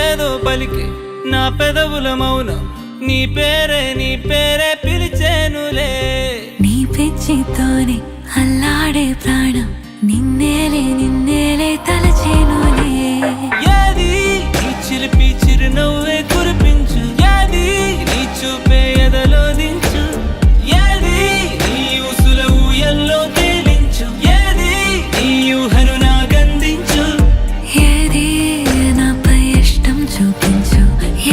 ఏదేదో పలికి నా పెదవుల మౌనం నీ పేరే పిలిచేనులే. నీ పిచ్చితోనే అల్లాడే ప్రాణం నిన్నేలే తలచేనులే. ఏది నీ చిలిపి చిరునవ్వే కురిపించు, ఏది నీ చూపే ఎదలో దించు, ఏది నీ ఊసుల ఊయల్లో తేలించు, ఏది నీ ఊహను నాకందించు. ఏది నాపై ఇష్టం చూపించు,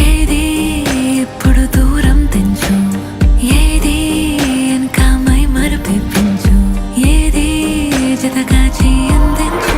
ఏది ఎప్పుడు దూరం తెంచు, ఏది ఇంకా మై మరపించు, ఏది జతగా చేయందించు.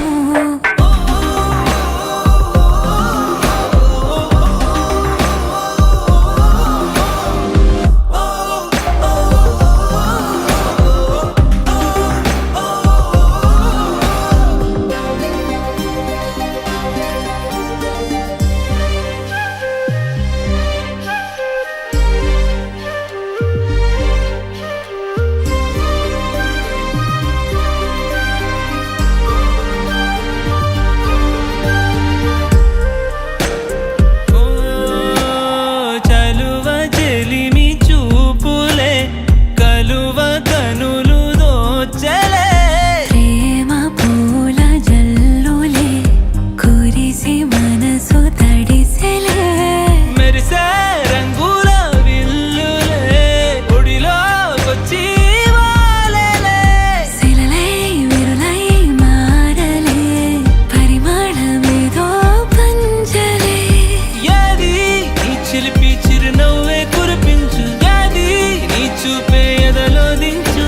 చిలిపి చిరునవ్వే కురిపించు, ఏది నీ చూపే ఎదలో దించు,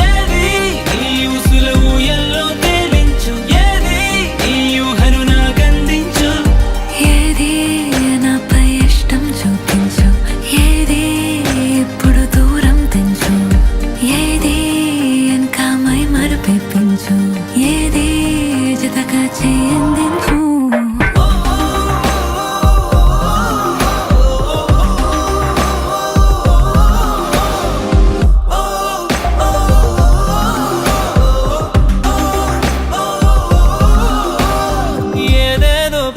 ఏది నీ ఊసుల ఊయల్లో తేలించు, ఏది నీ ఊహను నాకందించు. ఏది నాపై ఇష్టం చూపించు, ఏది ఎప్పుడు దూరం తెంచు, ఏది ఇంకా మై మరపించు, ఏది జతగా చేయందించు.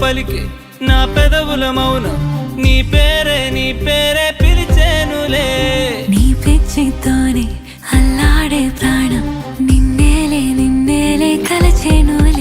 పలికి నా పెదవుల మౌనం నీ పేరే పిలిచేనులే. నీ పిచ్చితోనే అల్లాడే ప్రాణం నిన్నేలే కలచేనులే.